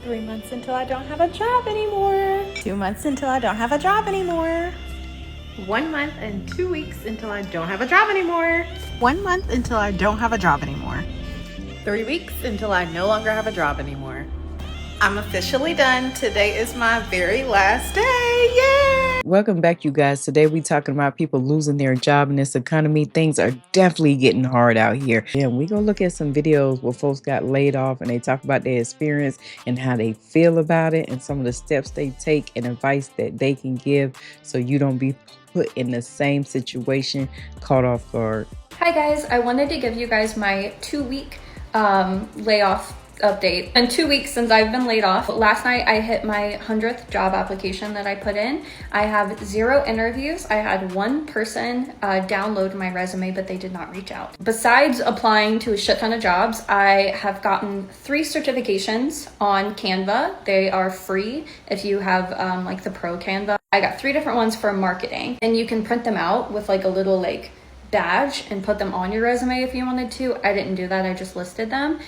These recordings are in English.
3 months until I don't have a job anymore. 2 months until I don't have a job anymore. 1 month and 2 weeks until I don't have a job anymore. 1 month until I don't have a job anymore. 3 weeks until I no longer have a job anymore. I'm officially done. Today is my very last day. Yay! Welcome back, you guys. Today we talking about people losing their job in this economy. Things are definitely getting hard out here. And we're going to look at some videos where folks got laid off and they talk about their experience and how they feel about it and some of the steps they take and advice that they can give so you don't be put in the same situation, caught off guard. Hi guys, I wanted to give you guys my 2-week layoff update. And 2 weeks since I've been laid off. Last night I hit my 100th job application that I put in. I have 0 interviews. I had 1 person download my resume, but they did not reach out. Besides applying to a shit ton of jobs, I have gotten 3 certifications on Canva. They are free if you have like the pro Canva. I got 3 different ones for marketing, and you can print them out with like a little badge and put them on your resume if you wanted to. I didn't do that. I just listed them.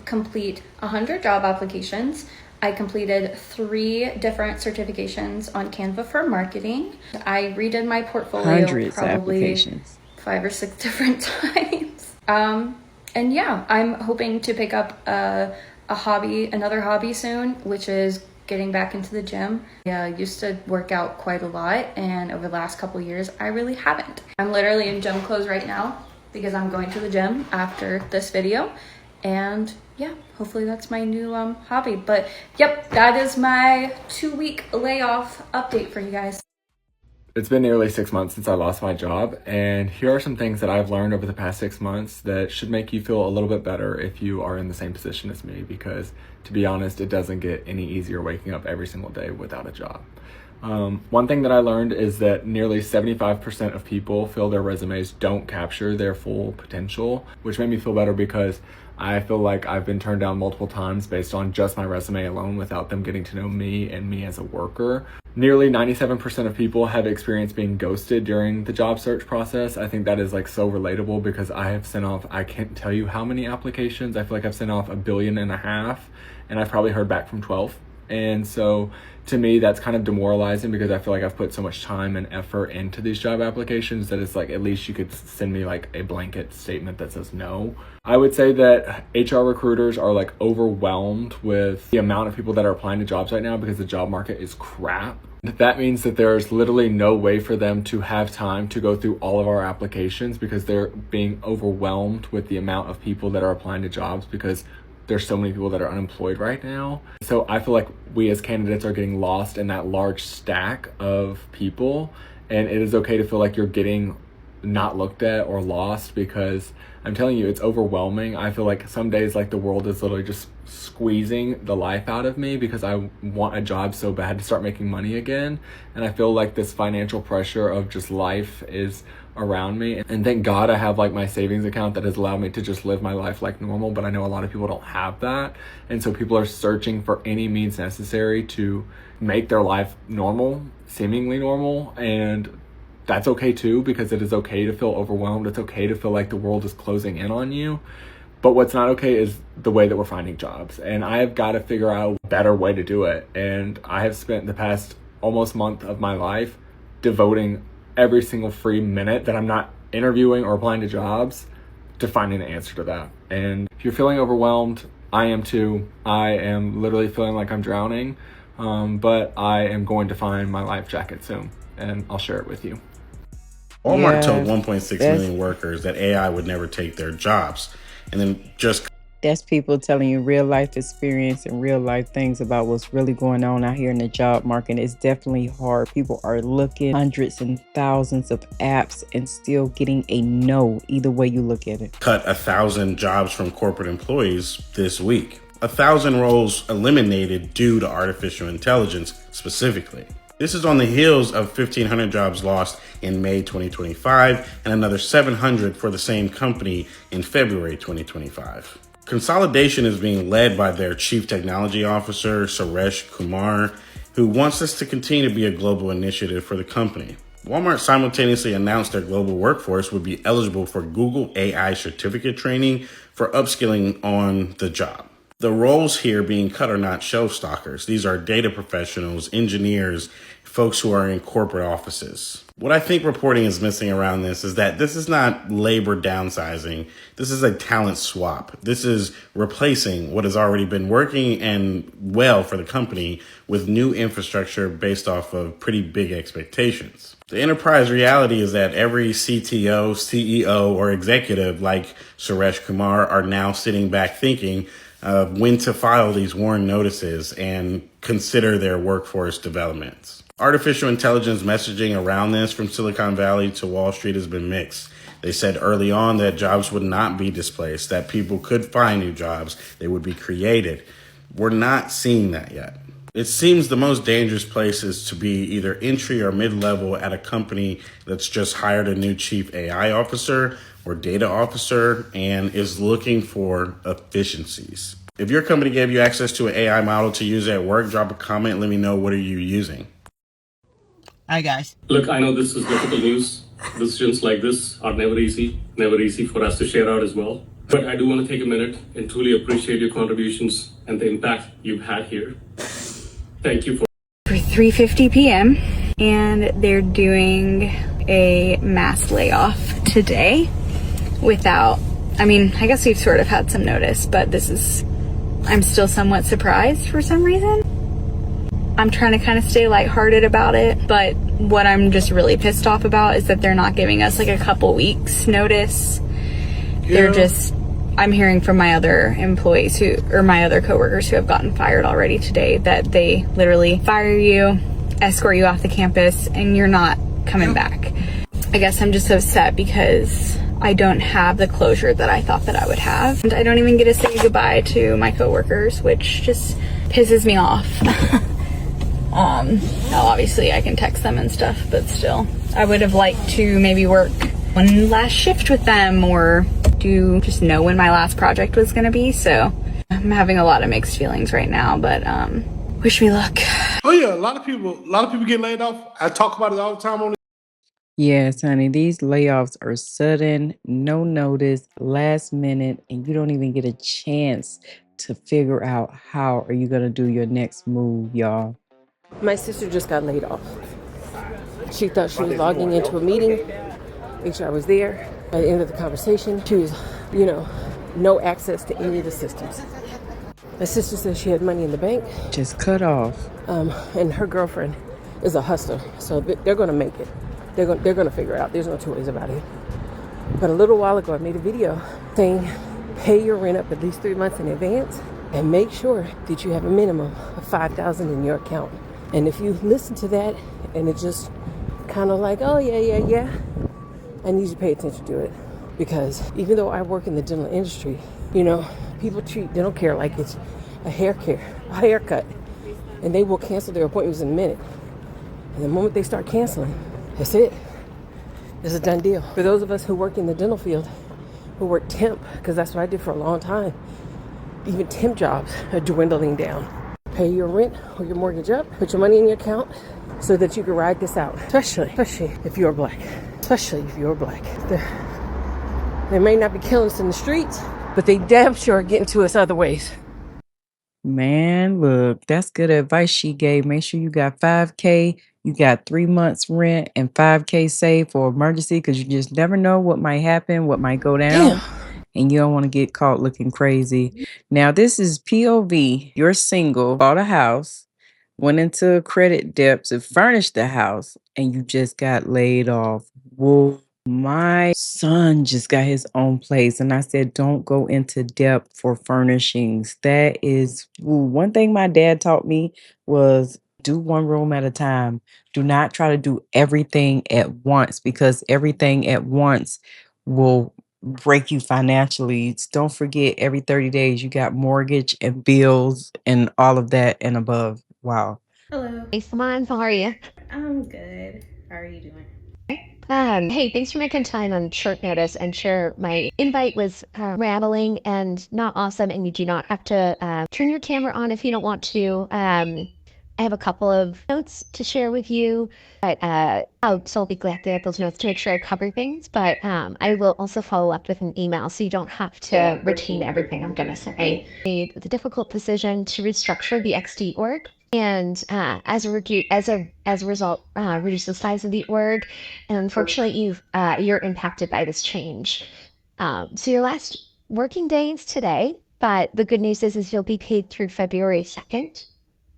Complete 100 job applications. I completed 3 different certifications on Canva for marketing. I redid my portfolio Hundreds of probably applications. 5 or 6 different times. And yeah, I'm hoping to pick up another hobby soon, which is getting back into the gym. I used to work out quite a lot, and over the last couple of years, I really haven't. I'm literally in gym clothes right now because I'm going to the gym after this video. And yeah, hopefully that's my new hobby. But yep, that is my 2-week layoff update for you guys. It's been nearly 6 months since I lost my job, and here are some things that I've learned over the past 6 months that should make you feel a little bit better if you are in the same position as me, because to be honest, it doesn't get any easier waking up every single day without a job. One thing that I learned is that nearly 75% of people feel their resumes don't capture their full potential, which made me feel better because I feel like I've been turned down multiple times based on just my resume alone without them getting to know me and me as a worker. Nearly 97% of people have experienced being ghosted during the job search process. I think that is so relatable because I have sent off, I can't tell you how many applications. I feel like I've sent off 1.5 billion, and I've probably heard back from 12. And so to me, that's kind of demoralizing because I feel like I've put so much time and effort into these job applications that it's at least you could send me a blanket statement that says no. I would say that HR recruiters are overwhelmed with the amount of people that are applying to jobs right now because the job market is crap. That means that there's literally no way for them to have time to go through all of our applications because they're being overwhelmed with the amount of people that are applying to jobs because there's so many people that are unemployed right now. So I feel like we as candidates are getting lost in that large stack of people, and it is okay to feel like you're getting not looked at or lost because I'm telling you, it's overwhelming. I feel like some days the world is literally just squeezing the life out of me because I want a job so bad to start making money again. And I feel like this financial pressure of just life is around me. And thank God I have my savings account that has allowed me to just live my life like normal, but I know a lot of people don't have that. And so people are searching for any means necessary to make their life normal, seemingly normal. And that's okay too, because it is okay to feel overwhelmed. It's okay to feel like the world is closing in on you. But what's not okay is the way that we're finding jobs. And I have got to figure out a better way to do it. And I have spent the past almost month of my life devoting every single free minute that I'm not interviewing or applying to jobs to finding the answer to that. And if you're feeling overwhelmed, I am too. I am literally feeling like I'm drowning, but I am going to find my life jacket soon, and I'll share it with you. Walmart told 1.6 million workers that AI would never take their jobs, and then just That's people telling you real life experience and real life things about what's really going on out here in the job market. It's definitely hard. People are looking hundreds and thousands of apps and still getting a no either way you look at it. cut 1,000 jobs from corporate employees this week. 1,000 roles eliminated due to artificial intelligence specifically. This is on the heels of 1,500 jobs lost in May 2025 and another 700 for the same company in February 2025. Consolidation is being led by their Chief Technology Officer, Suresh Kumar, who wants this to continue to be a global initiative for the company. Walmart simultaneously announced their global workforce would be eligible for Google AI certificate training for upskilling on the job. The roles here being cut are not show stalkers. These are data professionals, engineers, folks who are in corporate offices. What I think reporting is missing around this is that this is not labor downsizing. This is a talent swap. This is replacing what has already been working and well for the company with new infrastructure based off of pretty big expectations. The enterprise reality is that every CTO, CEO, or executive like Suresh Kumar are now sitting back thinking when to file these WARN notices and consider their workforce developments. Artificial intelligence messaging around this from Silicon Valley to Wall Street has been mixed. They said early on that jobs would not be displaced, that people could find new jobs, they would be created. We're not seeing that yet. It seems the most dangerous place is to be either entry or mid-level at a company that's just hired a new chief AI officer or data officer and is looking for efficiencies. If your company gave you access to an AI model to use at work, drop a comment. Let me know, what are you using? Hi guys. Look, I know this is difficult news. Decisions like this are never easy for us to share out as well. But I do want to take a minute and truly appreciate your contributions and the impact you've had here. Thank you for 3:50 p.m. and they're doing a mass layoff today I guess we've sort of had some notice, but I'm still somewhat surprised for some reason. I'm trying to kind of stay lighthearted about it, but what I'm just really pissed off about is that they're not giving us like a couple weeks notice. Yeah. I'm hearing from my other employees my other coworkers who have gotten fired already today that they literally fire you, escort you off the campus, and you're not coming back. I guess I'm just upset because I don't have the closure that I thought that I would have. And I don't even get to say goodbye to my coworkers, which just pisses me off. Now obviously I can text them and stuff, but still, I would have liked to maybe work one last shift with them or just know when my last project was going to be. So I'm having a lot of mixed feelings right now, but wish me luck. Oh yeah, a lot of people get laid off. I talk about it all the time on. Yes, honey, these layoffs are sudden, no notice, last minute, and you don't even get a chance to figure out how are you going to do your next move, y'all. My sister just got laid off. She thought she was logging into a meeting. HR was there. By the end of the conversation, she was, no access to any of the systems. My sister said she had money in the bank. Just cut off. And her girlfriend is a hustler, so they're going to make it. They're going to figure it out. There's no two ways about it. But a little while ago, I made a video saying, pay your rent up at least 3 months in advance and make sure that you have a minimum of $5,000 in your account. And if you listen to that and it's just kind of like, oh, yeah, I need you to pay attention to it. Because even though I work in the dental industry, people treat dental care like it's a haircut. And they will cancel their appointments in a minute. And the moment they start canceling, that's it. It's a done deal. For those of us who work in the dental field, who work temp, because that's what I did for a long time, even temp jobs are dwindling down. Pay your rent or your mortgage up, put your money in your account so that you can ride this out, especially if you're black. They may not be killing us in the streets, but they damn sure are getting to us other ways. Man, look, that's good advice she gave. Make sure you got $5K, you got 3 months rent, and $5K saved for emergency, because you just never know what might happen, what might go down. And you don't want to get caught looking crazy. Now, this is POV. You're single, bought a house, went into credit debt to furnish the house, and you just got laid off. Whoa. My son just got his own place, and I said, don't go into debt for furnishings. That is one thing my dad taught me was do one room at a time. Do not try to do everything at once, because everything at once will break you financially. Don't forget, every 30 days you got mortgage and bills and all of that and above. Wow. Hello. Hey, Simon, how are you? I'm good. How are you doing? Hey, thanks for making time on short notice and sure my invite was rattling and not awesome and you do not have to turn your camera on if you don't want to. I have a couple of notes to share with you, but I'll still be glad to have those notes to make sure I cover things. But I will also follow up with an email so you don't have to retain everything I'm going to say. I made the difficult decision to restructure the XD org. And as a result, reduce the size of the org, and unfortunately, you're impacted by this change. So your last working day is today, but the good news is you'll be paid through February 2nd.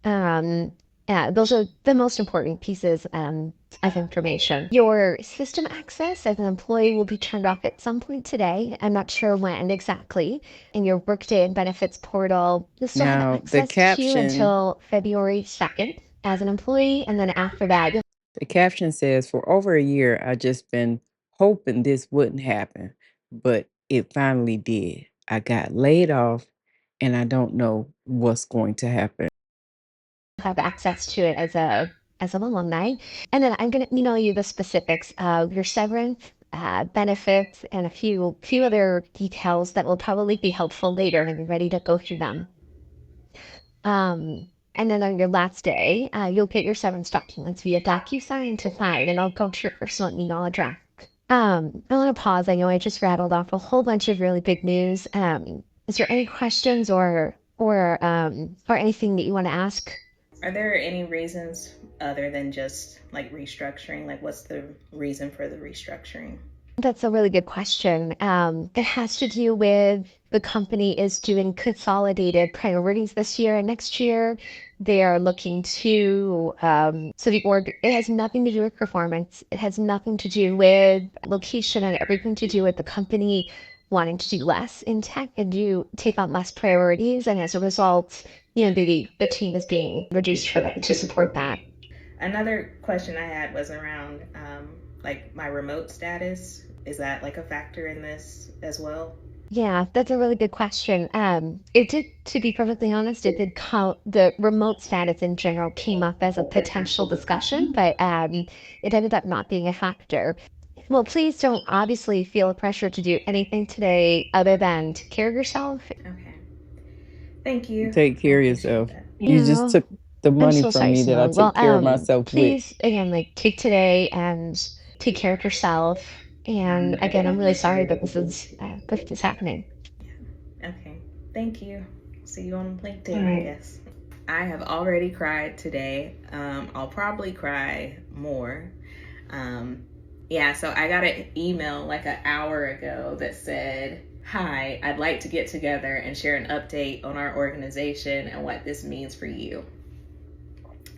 Um, yeah, those are the most important pieces of information. Your system access as an employee will be turned off at some point today. I'm not sure when exactly. In your Workday and Benefits portal, you'll still have Now, the access to caption until February 2nd as an employee, and then after that, you'll the caption says, "For over a year, I just been hoping this wouldn't happen, but it finally did. I got laid off, and I don't know what's going to happen." have access to it as an alumni. And then I'm going to email you the specifics of your severance, benefits, and a few other details that will probably be helpful later when you're ready to go through them. And then on your last day, you'll get your severance documents via DocuSign to sign, and I'll go to your personal email address. I want to pause. I know I just rattled off a whole bunch of really big news. Is there any questions or anything that you want to ask? Are there any reasons other than just like restructuring? Like, what's the reason for the restructuring? That's a really good question. It has to do with the company is doing consolidated priorities this year and next year. They are looking to, so the org, it has nothing to do with performance. It has nothing to do with location and everything to do with the company wanting to do less in tech and do take on less priorities. And as a result, the team is being reduced for that to support that. Another question I had was around like my remote status. Is that like a factor in this as well? Yeah, that's a really good question. It did, to be perfectly honest, it did count the remote status in general came up as a potential discussion, but it ended up not being a factor. Well, please don't obviously feel a pressure to do anything today other than take care of yourself. Okay. Thank you. Take I care of appreciate yourself. that. You just took the I'm money so from sorry, me that I Simone. Well, take care of myself with. please again, like take today and take care of yourself. And again, I'm really sorry that this is happening. Okay. Thank you. See you on LinkedIn, All right. I guess. I have already cried today. I'll probably cry more. Yeah, so I got an email like an hour ago that said, "Hi, I'd like to get together and share an update on our organization and what this means for you."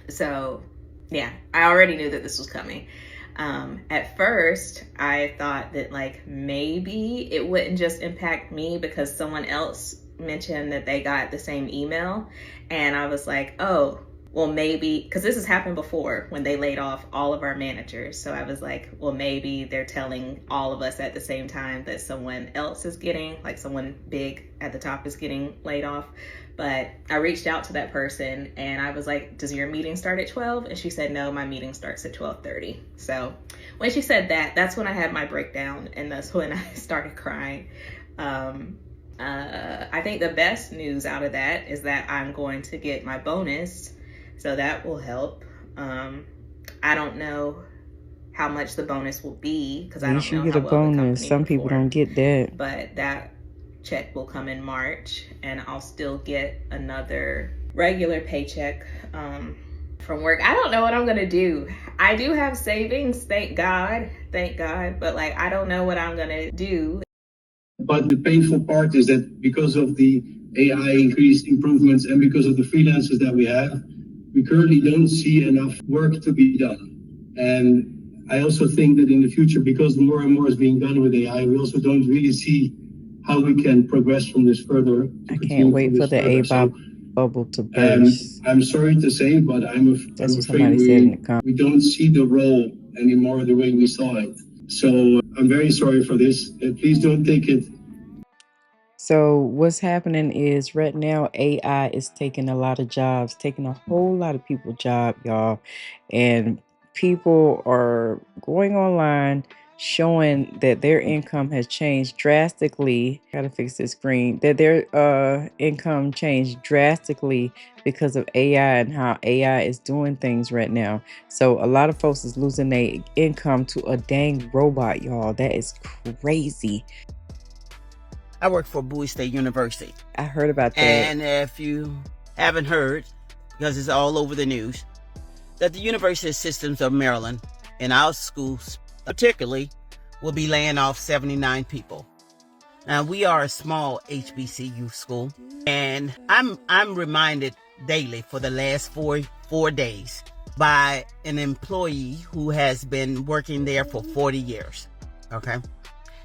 So, yeah, I already knew that this was coming. At first, I thought that like maybe it wouldn't just impact me because someone else mentioned that they got the same email. And I was like, oh, well, maybe, because this has happened before when they laid off all of our managers. So I was like, well, maybe they're telling all of us at the same time that someone else is getting, like someone big at the top is getting laid off. But I reached out to that person and I was like, does your meeting start at 12? And she said, no, my meeting starts at 12:30. So when she said that, that's when I had my breakdown and that's when I started crying. I think the best news out of that is that I'm going to get my bonus. So that will help. I don't know how much the bonus will be because I You don't should know get how a well the bonus. company Some people don't performed. get that. But that check will come in March and I'll still get another regular paycheck from work. I don't know what I'm gonna do. I do have savings, thank God, but like I don't know what I'm gonna do. But the painful part is that because of the AI increased improvements and because of the freelancers that we have, we currently don't see enough work to be done. And I also think that in the future, because more and more is being done with AI, we also don't really see how we can progress from this further. I can't wait for the A bubble to burst. I'm sorry to say, but I'm That's what afraid somebody said in the comments. we don't see the role anymore the way we saw it. So I'm very sorry for this. Please don't take it. So what's happening is right now AI is taking a lot of jobs, taking a whole lot of people's job, y'all. And people are going online showing that their income has changed drastically. Gotta fix this screen. That their income changed drastically because of AI and how AI is doing things right now. So a lot of folks is losing their income to a dang robot, y'all. That is crazy. I work for Bowie State University. I heard about that. And if you haven't heard, because it's all over the news, that the University Systems of Maryland and our schools particularly will be laying off 79 people. Now, we are a small HBCU school, and I'm reminded daily for the last four days by an employee who has been working there for 40 years. Okay.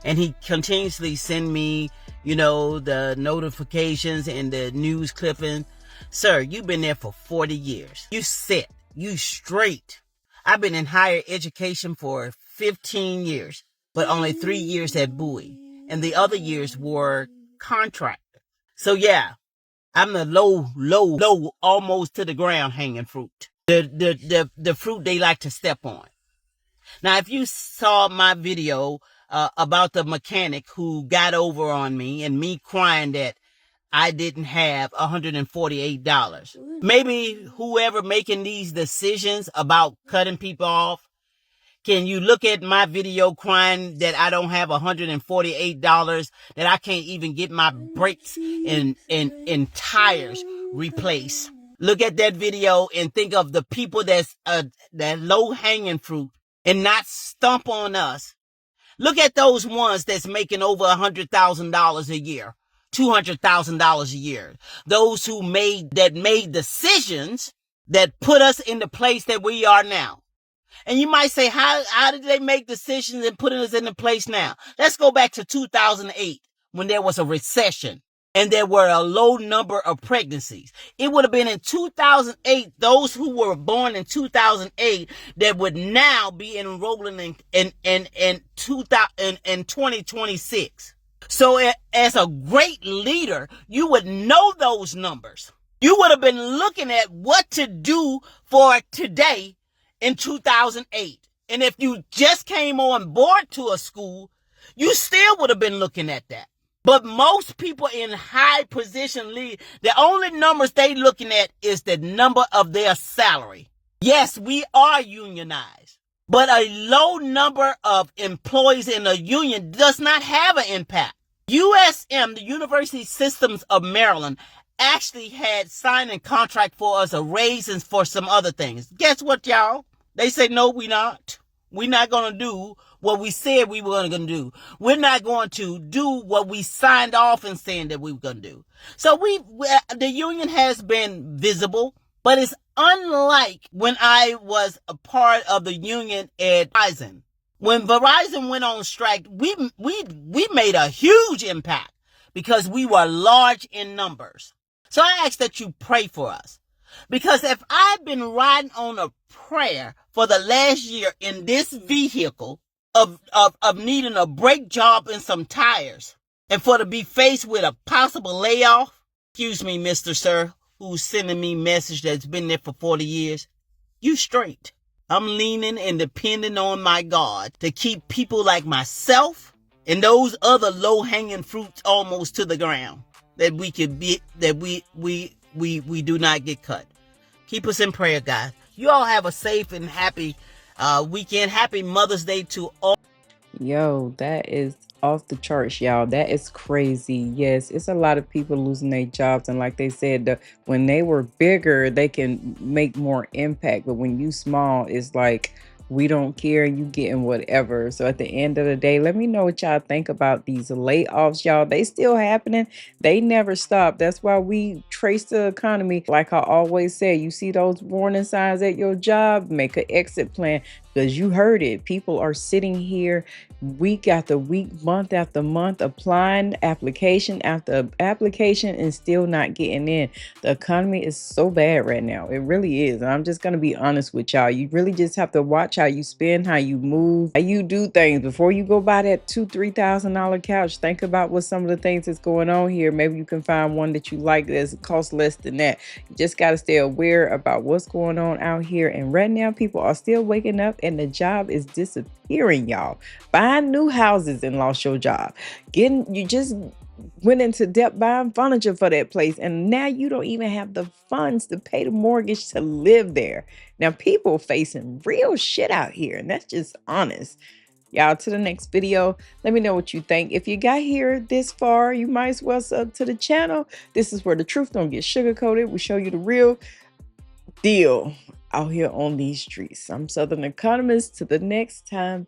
And he continuously send me, the notifications and the news clipping. Sir, you've been there for 40 years. You sit, you straight. I've been in higher education for 15 years, but only 3 years at Bowie. And the other years were contract. So yeah, I'm the low, almost to the ground hanging fruit. The fruit they like to step on. Now, if you saw my video about the mechanic who got over on me and me crying that I didn't have $148, maybe whoever making these decisions about cutting people off, can you look at my video crying that I don't have $148, that I can't even get my brakes and tires replaced? Look at that video and think of the people that's that low hanging fruit and not stump on us. Look at those ones that's making over $100,000 a year, $200,000 a year. Those who made decisions that put us in the place that we are now. And you might say, how did they make decisions and put us in the place now? Let's go back to 2008 when there was a recession and there were a low number of pregnancies. It would have been in 2008, those who were born in 2008 that would now be enrolling in 2026. So as a great leader, you would know those numbers. You would have been looking at what to do for today in 2008. And if you just came on board to a school, you still would have been looking at that. But most people in high position lead, the only numbers they looking at is the number of their salary. Yes, we are unionized, but a low number of employees in a union does not have an impact. USM, the University Systems of Maryland, actually had signed a contract for us a raise and for some other things. Guess what, y'all? They say, no, we're not. We're not going to do what we said we were going to do. We're not going to do what we signed off and saying that we were going to do. So the union has been visible, but it's unlike when I was a part of the union at Verizon. When Verizon went on strike, we made a huge impact because we were large in numbers. So I ask that you pray for us. Because if I've been riding on a prayer for the last year in this vehicle of needing a brake job and some tires, and for to be faced with a possible layoff, excuse me, Mr. Sir, who's sending me message that's been there for 40 years, you straight. I'm leaning and depending on my God to keep people like myself and those other low-hanging fruits almost to the ground, that we could be, that we do not get cut. Keep us in prayer, guys. You all have a safe and happy weekend. Happy Mother's Day to all. Yo, that is off the charts, y'all. That is crazy. Yes, it's a lot of people losing their jobs. And like they said, when they were bigger, they can make more impact. But when you small, it's like, we don't care, you getting whatever. So at the end of the day, let me know what y'all think about these layoffs, y'all. They still happening. They never stop. That's why we trace the economy. Like I always say, you see those warning signs at your job, make an exit plan, because you heard it. People are sitting here week after week, month after month, applying application after application and still not getting in. The economy is so bad right now. It really is. And I'm just going to be honest with y'all. You really just have to watch how you spend, how you move, how you do things. Before you go buy that $2,000-$3,000 couch, think about what some of the things that's going on here. Maybe you can find one that you like that's cost less than that. You just got to stay aware about what's going on out here. And right now, people are still waking up and the job is disappearing, y'all. Buying new houses and lost your job. You just went into debt buying furniture for that place, and now you don't even have the funds to pay the mortgage to live there. Now, people facing real shit out here, and that's just honest. Y'all, to the next video. Let me know what you think. If you got here this far, you might as well sub to the channel. This is where the truth don't get sugarcoated. We show you the real deal out here on these streets. I'm Southern Economist. Till the next time,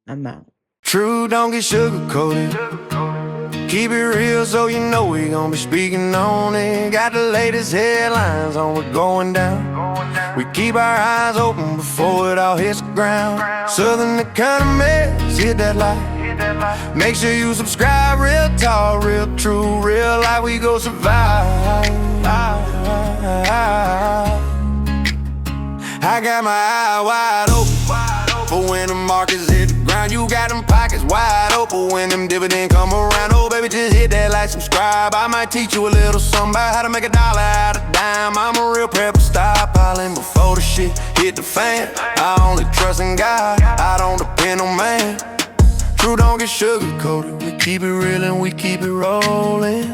I'm out. True don't get sugarcoated. Keep it real so you know we gon' be speaking on it. Got the latest headlines on what's going down. We keep our eyes open before it all hits the ground. Southern Economist, hit that like. Make sure you subscribe. Real talk, real true, real life. We go survive. I got my eye wide open for when the markets hit the ground. You got them pockets wide open when them dividends come around. Oh baby, just hit that like, subscribe. I might teach you a little something about how to make $1 out of dime. I'm a real prepper, stockpiling before the shit hit the fan. I only trust in God, I don't depend on man. True don't get sugarcoated. We keep it real and we keep it rolling.